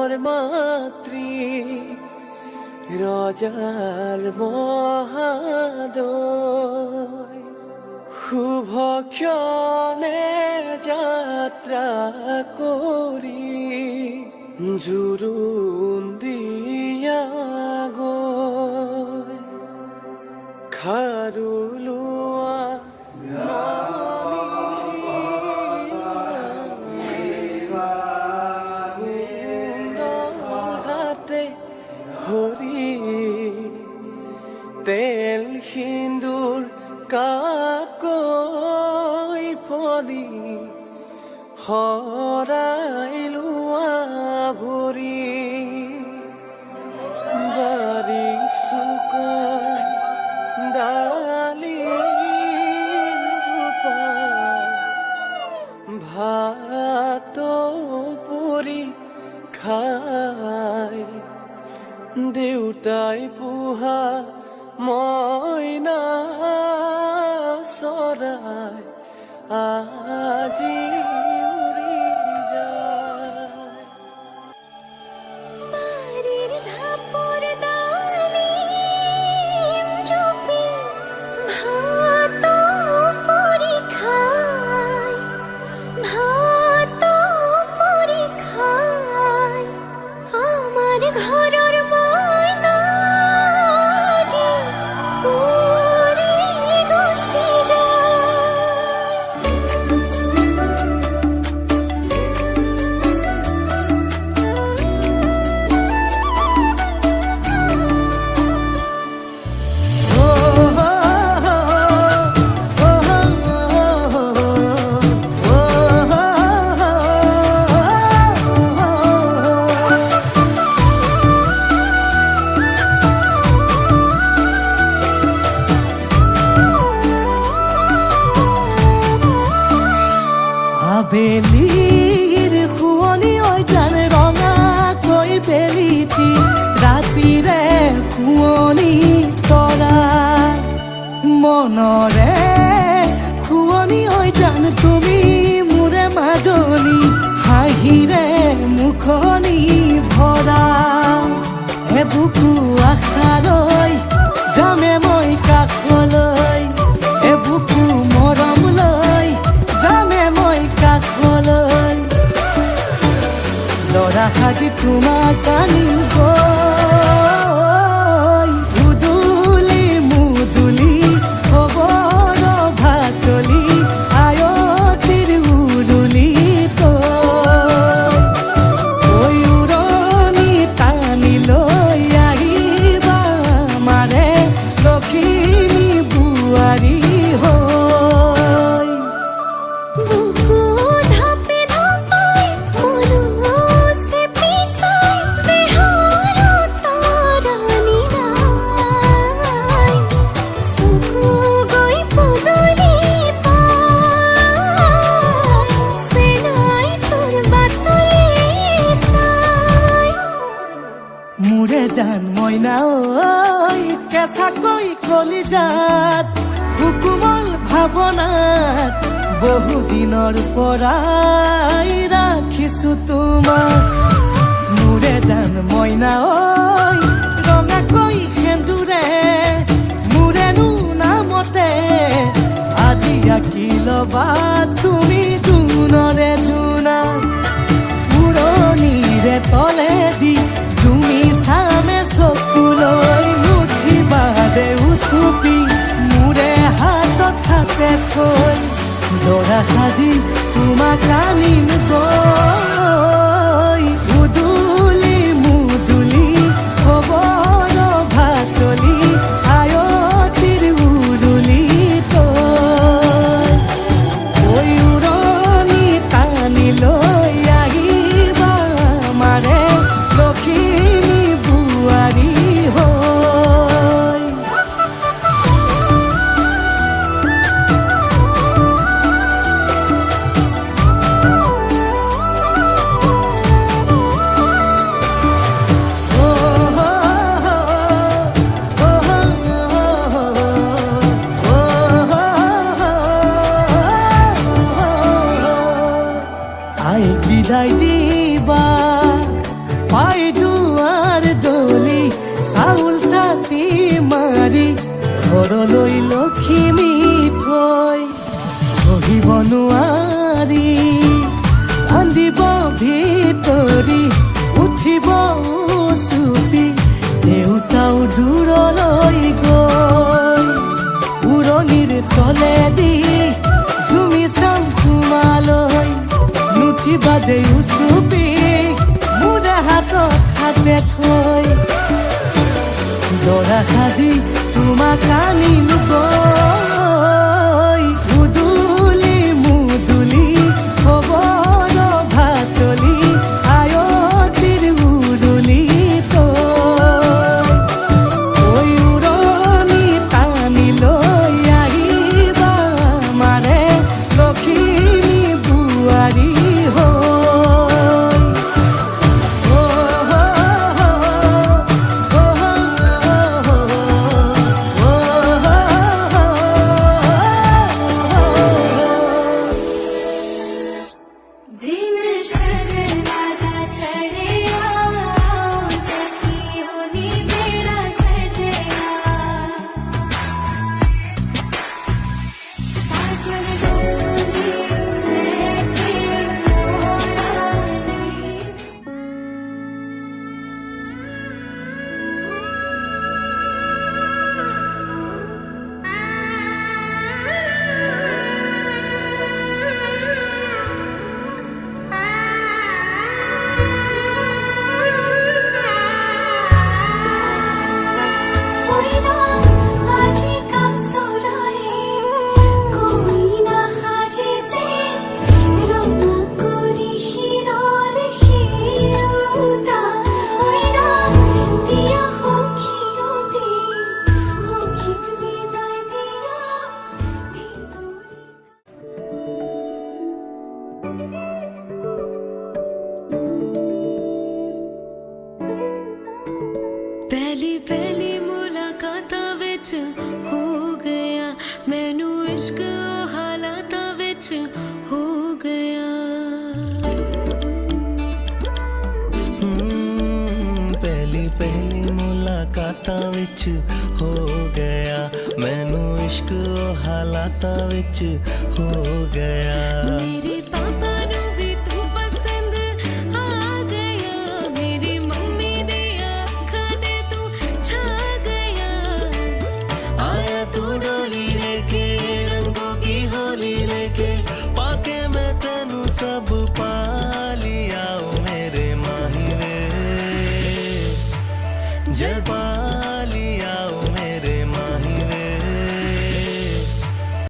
ঘৰ মাতৃ ৰজাৰ মহাদয় শুভ ক্ষণে যাত্ৰা কৰি জুৰুন দিয়া গৈ খাৰু লোৱা হৰি তেল সিন্দুৰ কাকৈ ফলি শৰাই লোৱা ভৰি বাৰী চুকৰ ডালিম জোপা ভাত পুৰি খাই দেউতাই পোহা মইনা চৰাই আজি উৰি যায় বাৰীৰ ধাপৰ ডালিম জুপি ভাত পুৰি খাই ভাত পুৰি খাই আমাৰ ঘৰৰ মইনা আজি উৰি গুচি আবেলিৰ শুৱনি অজান ৰঙাকৈ বেলিটি ৰাতিৰে শুৱনি তৰা মনৰে শুৱনি অজান তুমি মোৰে মাজনী হাঁহিৰে মুখনি ভৰা এবুকু আশালৈ যামে মই কাষলৈ এবুকু মৰম লৈ যামে মই কাষলৈ লৰা সাজি তোমাক আনিব উদুলি মুদুলি খবৰ ভাতলি আয়তিৰ উৰুলি তই উৰণি টানি লৈ আহিবা মাৰে লখিমী বোৱাৰী হৈ বুকু ধাপে ধাপাই মনুষ্যে পিছাই দেহৰ তৰণি নাই চকু গৈ পদূলি পাই চেনাই তোৰ বাটলি চাই মোৰে জান মইনা ঐ কেঁচাকৈ কলিজাত সুকুমল ভাৱনাত বহুদিনৰ পৰাই ৰাখিছো তোমাক মোৰে জান মইনা ঐ ৰঙাকৈ সেন্দুৰে মোৰেনো নামতে আজি আঁকি ল'বা তুমি জোনৰে জোনা উৰণিৰে তলেদি জুমি চামে চকুলৈ নুঠিবা দেউ চুপি মোৰে হাতত হাতে থৈ দৰা সাজি তোমাক আনিম গৈ উদুলি মুদুলি বাদে উচুপি মোৰে হাতত হাতে থৈ দৰা সাজি তোমাক আনিম গৈ উদুলি মুদুলি খবৰ ভাতলি আয়তিৰ উৰুলি তই উৰণি টানি লৈ আহিবা মানে লখিমী বোৱাৰী হৈ दिन शगनादा चढ़िया सखियों नी बेड़ा सजया साजन डोली लेके मोरानी कोई ना आजी कब सोराए कोई ना खाजी से रोना कोरी हीरार हीरोता कोई ना दिया हो खियो दे हो कितनी दाय दिया भितोरी पहली पहली मुलाकातां विच हो गया मैनू इश्क हालातां विच हो गया पहली पहली मुलाकातां विच हो गया मैनू इश्क हालातां विच हो गया मेरे पापा नू भी तू पसंद आ गया मेरी मम्मी दे आँखां ते तू छा गया आया तू डोली लेके रंगों की होली लेके पाके मैं तेनू सब पा लिया ओ मेरे माही वे जब